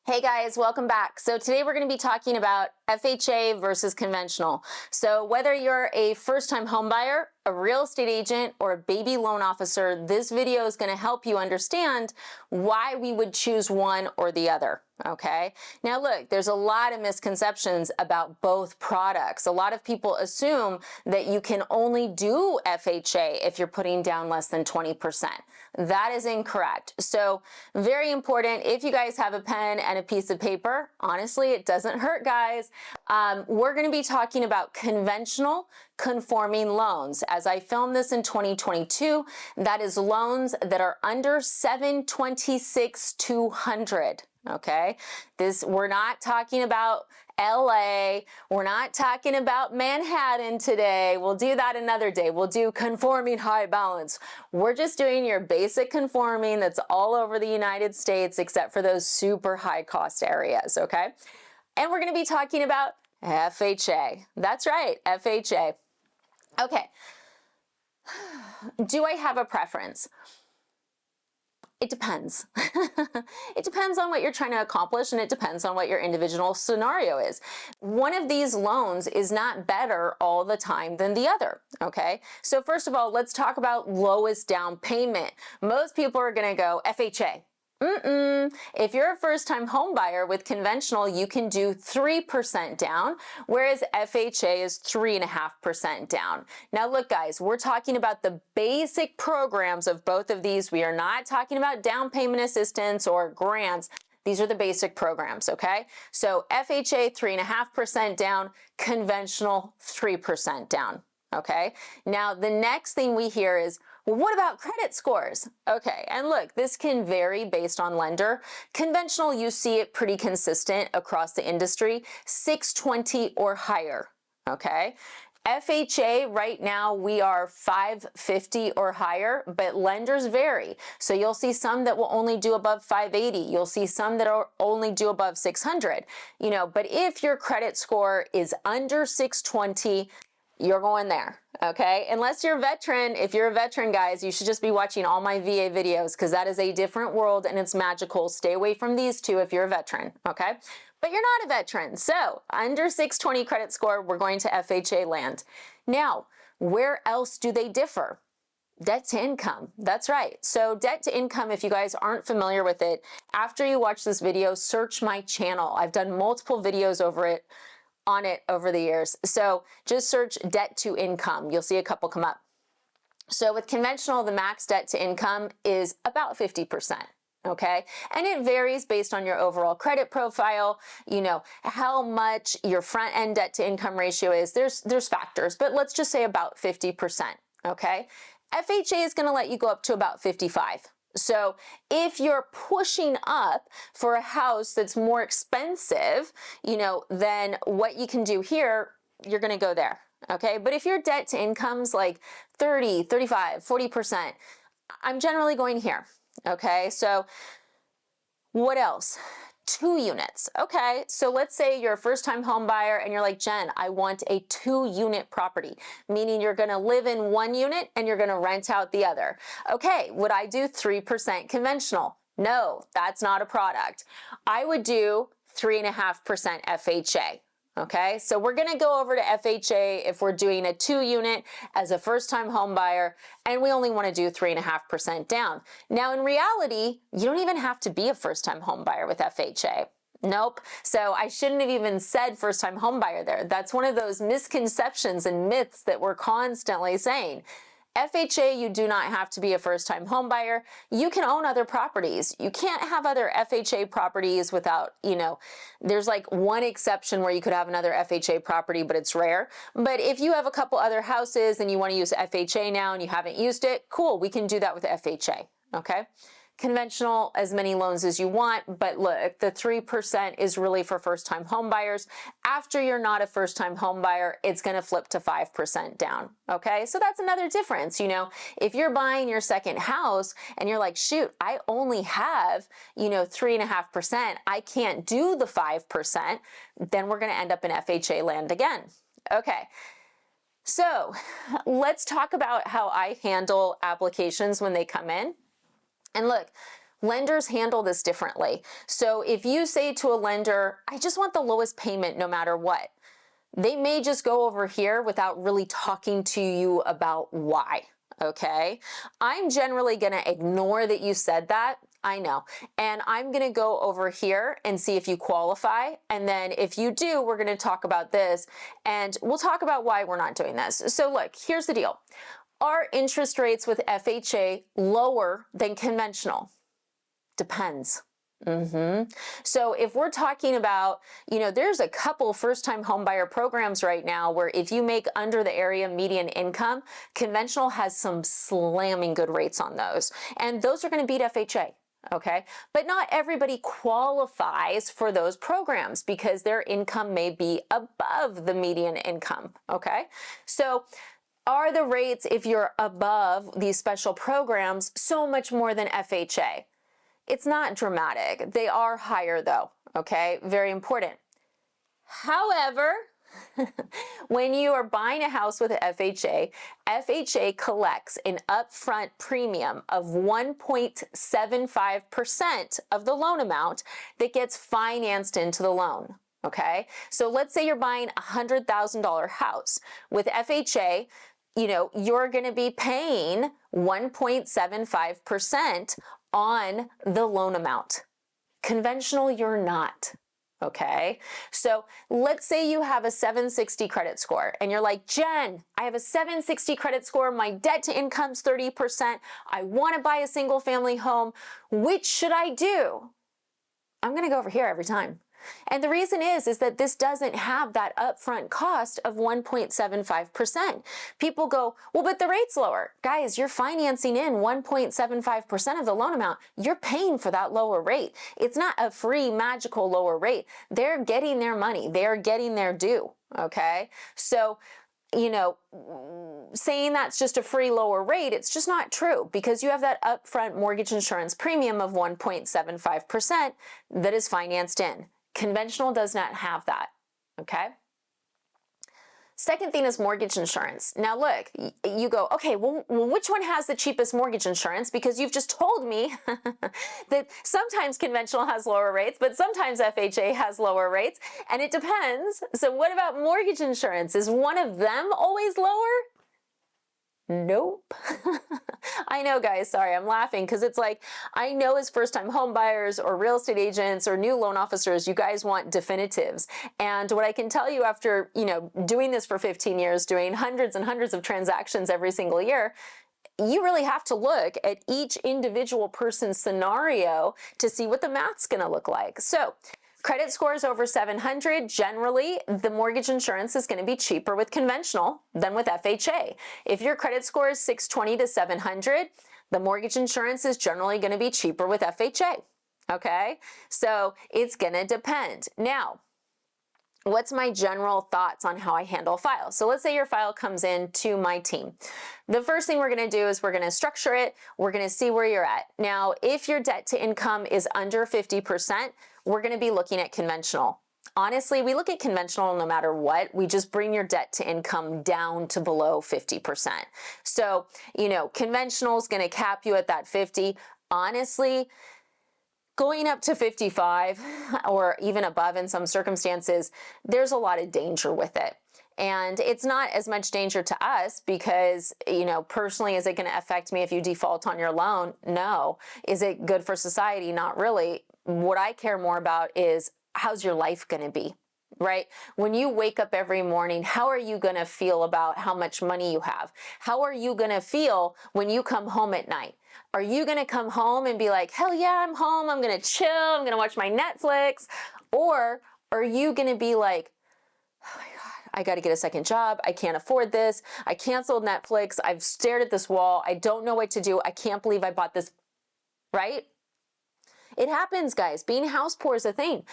Hey guys, welcome back. So today we're going to be talking about FHA versus conventional. So whether you're a first-time home buyer, a real estate agent, or a baby loan officer, this video is going to help you understand why we would choose one or the other. Okay. Now look, there's a lot of misconceptions about both products. A lot of people assume that you can only do FHA if you're putting down less than 20%. That is incorrect. So very important, if you guys have a pen and a piece of paper, honestly, it doesn't hurt, guys. We're going to be talking about conventional conforming loans. As I filmed this in 2022, that is loans that are under 726,200. Okay, we're not talking about LA, we're not talking about Manhattan today. We'll do that another day. We'll do conforming high balance. We're just doing your basic conforming that's all over the United States except for those super high cost areas, okay? And we're going to be talking about FHA. That's right, FHA. Okay. Do I have a preference? It depends. It depends on what you're trying to accomplish, and it depends on what your individual scenario is. One of these loans is not better all the time than the other, okay? So first of all, let's talk about lowest down payment. Most people are gonna go FHA. If you're a first-time home buyer with conventional, you can do 3% down, whereas FHA is 3.5% down. Now look, guys, we're talking about the basic programs of both of these. We are not talking about down payment assistance or grants. These are the basic programs, okay? So FHA 3.5% down, conventional 3% down, okay? Now the next thing we hear is, well, what about credit scores? Okay, and look, this can vary based on lender. Conventional, you see it pretty consistent across the industry, 620 or higher, okay? FHA, right now, we are 550 or higher, but lenders vary. So you'll see some that will only do above 580. You'll see some that are only do above 600, you know, but if your credit score is under 620, you're going there, okay? Unless you're a veteran. If you're a veteran, guys, you should just be watching all my VA videos because that is a different world and it's magical. Stay away from these two if you're a veteran, okay? But you're not a veteran. So under 620 credit score, we're going to FHA land. Now, where else do they differ? Debt to income. That's right. So debt to income, if you guys aren't familiar with it, after you watch this video, search my channel. I've done multiple videos on it over the years. So just search debt to income. You'll see a couple come up. So with conventional, the max debt to income is about 50%. Okay. And it varies based on your overall credit profile, you know, how much your front end debt to income ratio is. There's factors, but let's just say about 50%. Okay. FHA is going to let you go up to about 55. So if you're pushing up for a house that's more expensive, you know, then what you can do here, you're going to go there. Okay. But if your debt to income's like 30, 35, 40%, I'm generally going here. Okay. So what else? 2 units. Okay, so let's say you're a first-time home buyer and you're like, Jen, I want a 2-unit property, meaning you're going to live in 1 unit and you're going to rent out the other. Okay, would I do 3% conventional? No, that's not a product. I would do 3.5% FHA. Okay, so we're going to go over to FHA if we're doing a 2-unit as a first-time home buyer, and we only want to do 3.5% down. Now, in reality, you don't even have to be a first-time home buyer with FHA. Nope. So I shouldn't have even said first-time home buyer there. That's one of those misconceptions and myths that we're constantly saying. FHA, you do not have to be a first-time home buyer. You can own other properties. You can't have other FHA properties without, you know, there's like one exception where you could have another FHA property, but it's rare. But if you have a couple other houses and you want to use FHA now and you haven't used it, cool, we can do that with FHA, okay? Conventional, as many loans as you want, but look, the 3% is really for first-time home buyers. After you're not a first-time home buyer, it's going to flip to 5% down, okay? So that's another difference, you know, if you're buying your second house and you're like, shoot, I only have, you know, 3.5%, I can't do the 5%, then we're going to end up in FHA land again, okay? So let's talk about how I handle applications when they come in. And look, Lenders handle this differently. So if you say to a lender, I just want the lowest payment no matter what, they may just go over here without really talking to you about why, okay? I'm generally gonna ignore that you said that, I know, and I'm gonna go over here and see if you qualify, and then if you do, we're gonna talk about this, and we'll talk about why we're not doing this. So look, here's the deal. Are interest rates with FHA lower than conventional? Depends. So if we're talking about, there's a couple first-time homebuyer programs right now where if you make under the area median income, conventional has some slamming good rates on those. And those are going to beat FHA. Okay, but not everybody qualifies for those programs because their income may be above the median income. Okay, so are the rates, if you're above these special programs, so much more than FHA? It's not dramatic. They are higher though, okay? Very important. However, when you are buying a house with FHA, FHA collects an upfront premium of 1.75% of the loan amount that gets financed into the loan, okay? So let's say you're buying a $100,000 house. With FHA, you're gonna be paying 1.75% on the loan amount. Conventional, you're not, okay? So let's say you have a 760 credit score and you're like, Jen, I have a 760 credit score, my debt to income's 30%, I wanna buy a single family home, which should I do? I'm gonna go over here every time. And the reason is that this doesn't have that upfront cost of 1.75%. People go, well, but the rate's lower. Guys, you're financing in 1.75% of the loan amount. You're paying for that lower rate. It's not a free magical lower rate. They're getting their money. They're getting their due, okay? So, saying that's just a free lower rate, it's just not true because you have that upfront mortgage insurance premium of 1.75% that is financed in. Conventional does not have that, okay? Second thing is mortgage insurance. Now look, you go, okay, well, which one has the cheapest mortgage insurance? Because you've just told me that sometimes conventional has lower rates, but sometimes FHA has lower rates, and it depends. So what about mortgage insurance? Is one of them always lower? Nope. I know, guys, sorry, I'm laughing because it's like, I know as first-time home buyers or real estate agents or new loan officers, you guys want definitives. And what I can tell you after, doing this for 15 years, doing hundreds and hundreds of transactions every single year, you really have to look at each individual person's scenario to see what the math's gonna look like. So, credit scores over 700, generally, the mortgage insurance is going to be cheaper with conventional than with FHA. If your credit score is 620 to 700, the mortgage insurance is generally going to be cheaper with FHA, okay? So it's going to depend. Now, what's my general thoughts on how I handle files? So let's say your file comes in to my team. The first thing we're gonna do is we're gonna structure it, we're gonna see where you're at. Now, if your debt to income is under 50%, we're gonna be looking at conventional. Honestly, we look at conventional no matter what. We just bring your debt to income down to below 50%. So, conventional is gonna cap you at that 50. Honestly, going up to 55 or even above in some circumstances, there's a lot of danger with it. And it's not as much danger to us because, personally, is it going to affect me if you default on your loan? No. Is it good for society? Not really. What I care more about is how's your life going to be, right? When you wake up every morning, how are you going to feel about how much money you have? How are you going to feel when you come home at night? Are you gonna come home and be like, hell yeah, I'm home, I'm gonna chill, I'm gonna watch my Netflix? Or are you gonna be like, oh my God, I gotta get a second job, I can't afford this, I canceled Netflix, I've stared at this wall, I don't know what to do, I can't believe I bought this, right? It happens, guys. Being house poor is a thing.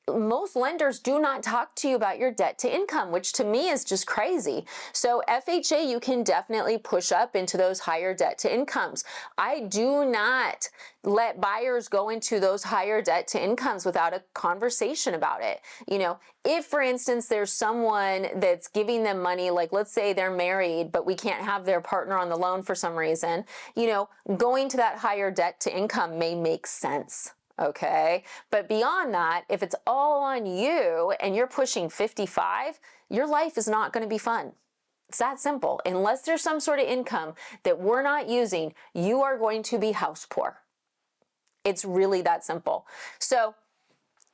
most lenders do not talk to you about your debt to income, which to me is just crazy. So FHA, you can definitely push up into those higher debt to incomes. I do not let buyers go into those higher debt to incomes without a conversation about it. You know, if for instance, there's someone that's giving them money, like let's say they're married, but we can't have their partner on the loan for some reason, you know, going to that higher debt to income may make sense. Okay, but beyond that, if it's all on you and you're pushing 55, your life is not going to be fun. It's that simple. Unless there's some sort of income that we're not using, you are going to be house poor. It's really that simple. So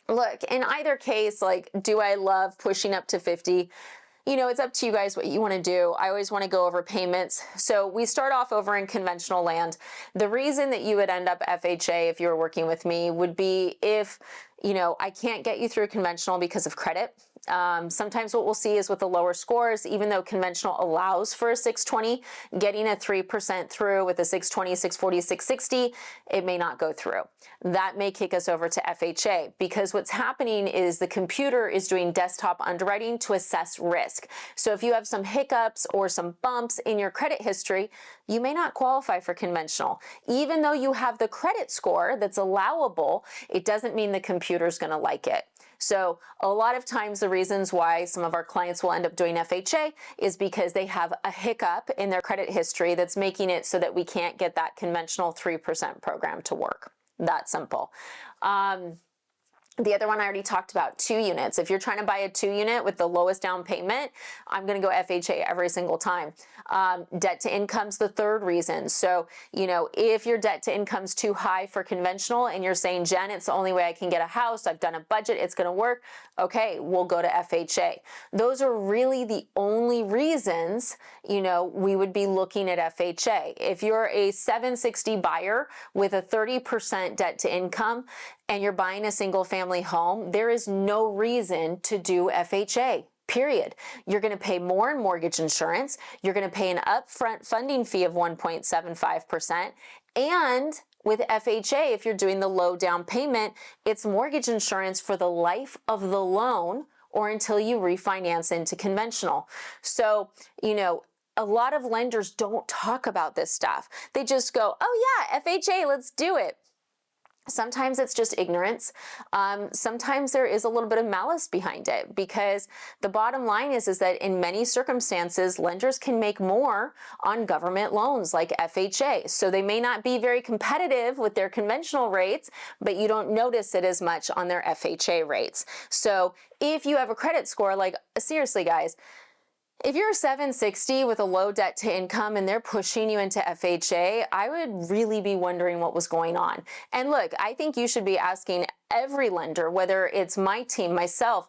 look, in either case, like, do I love pushing up to 50? You know, it's up to you guys what you want to do. I always want to go over payments. So we start off over in conventional land. The reason that you would end up FHA if you were working with me would be if, you know, I can't get you through conventional because of credit. Sometimes what we'll see is with the lower scores, even though conventional allows for a 620, getting a 3% through with a 620, 640, 660, it may not go through. That may kick us over to FHA because what's happening is the computer is doing desktop underwriting to assess risk. So if you have some hiccups or some bumps in your credit history, you may not qualify for conventional. Even though you have the credit score that's allowable, it doesn't mean the computer's going to like it. So a lot of times the reasons why some of our clients will end up doing FHA is because they have a hiccup in their credit history that's making it so that we can't get that conventional 3% program to work. That simple. The other one I already talked about, 2 units. If you're trying to buy a 2 unit with the lowest down payment, I'm going to go FHA every single time. Debt to income's the third reason. So, you know, if your debt to income's too high for conventional and you're saying, Jen, it's the only way I can get a house, I've done a budget, it's going to work. Okay, we'll go to FHA. Those are really the only reasons, you know, we would be looking at FHA. If you're a 760 buyer with a 30% debt to income, and you're buying a single family home, there is no reason to do FHA, period. You're gonna pay more in mortgage insurance, you're gonna pay an upfront funding fee of 1.75%, and with FHA, if you're doing the low down payment, it's mortgage insurance for the life of the loan or until you refinance into conventional. So, you know, a lot of lenders don't talk about this stuff. They just go, oh yeah, FHA, let's do it. Sometimes it's just ignorance. Sometimes there is a little bit of malice behind it because the bottom line is that in many circumstances, lenders can make more on government loans like FHA. So they may not be very competitive with their conventional rates, but you don't notice it as much on their FHA rates. So if you have a credit score, like seriously guys, if you're 760 with a low debt to income and they're pushing you into FHA, I would really be wondering what was going on. And look, I think you should be asking every lender, whether it's my team, myself,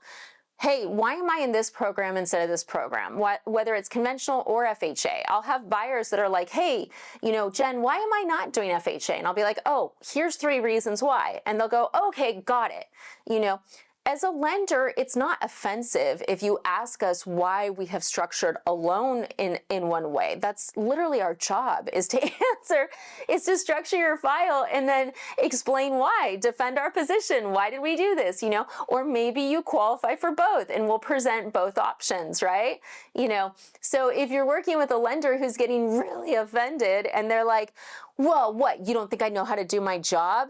hey, why am I in this program instead of this program? Whether it's conventional or FHA. I'll have buyers that are like, hey, you know, Jen, why am I not doing FHA? And I'll be like, oh, here's 3 reasons why. And they'll go, okay, got it. You know, as a lender, it's not offensive if you ask us why we have structured a loan in one way. That's literally our job, is to structure your file and then explain why, defend our position. Why did we do this, you know? Or maybe you qualify for both and we'll present both options, right? You know, so if you're working with a lender who's getting really offended and they're like, well, what, you don't think I know how to do my job?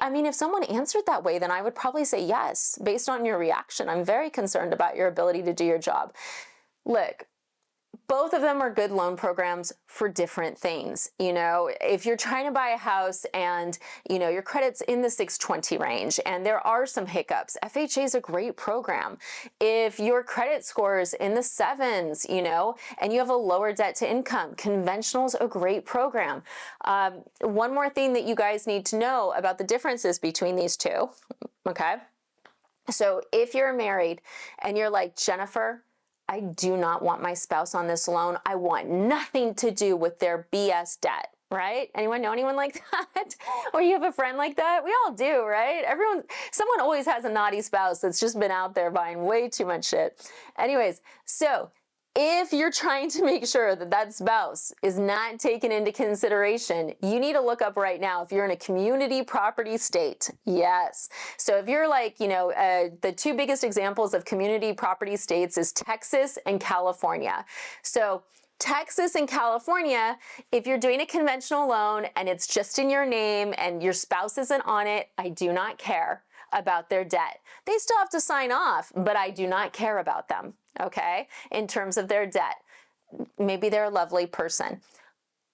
I mean, if someone answered that way, then I would probably say yes, based on your reaction. I'm very concerned about your ability to do your job. Look, both of them are good loan programs for different things. You know, if you're trying to buy a house and, you know, your credit's in the 620 range and there are some hiccups, FHA is a great program. If your credit score is in the 7s, you know, and you have a lower debt to income, conventional's a great program. One more thing that you guys need to know about the differences between these two, okay? So if you're married and you're like, Jennifer, I do not want my spouse on this loan. I want nothing to do with their BS debt, right? Anyone know anyone like that? Or you have a friend like that? We all do, right? Someone always has a naughty spouse that's just been out there buying way too much shit. Anyways, so if you're trying to make sure that that spouse is not taken into consideration, you need to look up right now if you're in a community property state. Yes. So if you're like, you know, the two biggest examples of community property states is Texas and California. So Texas and California, if you're doing a conventional loan and it's just in your name and your spouse isn't on it, I do not care about their debt. They still have to sign off, but I do not care about them, okay, in terms of their debt. Maybe they're a lovely person.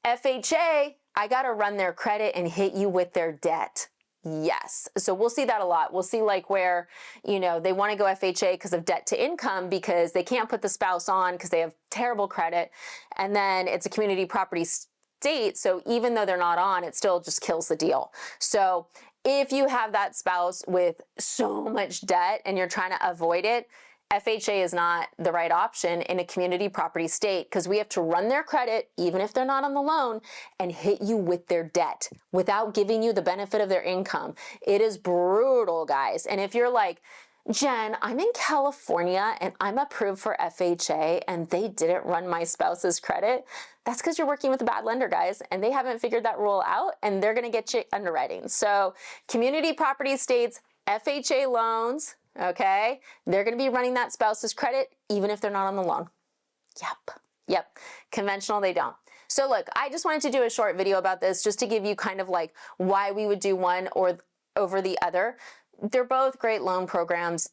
FHA, I got to run their credit and hit you with their debt. Yes. So we'll see that a lot. We'll see like where, you know, they want to go FHA because of debt to income because they can't put the spouse on because they have terrible credit. And then it's a community property state. So even though they're not on, it still just kills the deal. So if you have that spouse with so much debt and you're trying to avoid it, FHA is not the right option in a community property state because we have to run their credit, even if they're not on the loan, and hit you with their debt without giving you the benefit of their income. It is brutal, guys. And if you're like, Jen, I'm in California and I'm approved for FHA and they didn't run my spouse's credit, that's because you're working with a bad lender, guys, and they haven't figured that rule out and they're going to get you underwriting. So community property states, FHA loans, okay, they're going to be running that spouse's credit even if they're not on the loan. Yep. Conventional, they don't. So look, I just wanted to do a short video about this just to give you kind of like why we would do one or over the other. They're both great loan programs.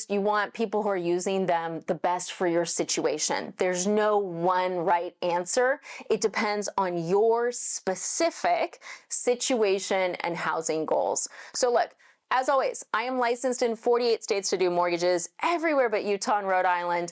You want people who are using them the best for your situation. There's no one right answer. It depends on your specific situation and housing goals. So look, as always, I am licensed in 48 states to do mortgages, everywhere but Utah and Rhode Island.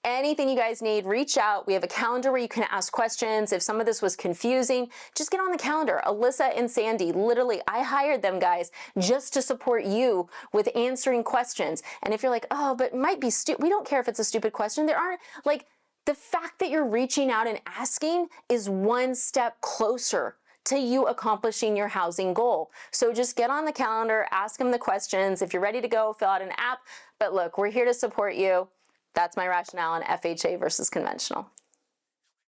Anything you guys need, reach out. We have a calendar where you can ask questions. If some of this was confusing, just get on the calendar. Alyssa and Sandy, literally, I hired them, guys, just to support you with answering questions. And if you're like, oh, but it might be stupid, we don't care if it's a stupid question. There aren't, like, the fact that you're reaching out and asking is one step closer to you accomplishing your housing goal. So just get on the calendar, ask them the questions. If you're ready to go, fill out an app. But look, we're here to support you. That's my rationale on FHA versus conventional.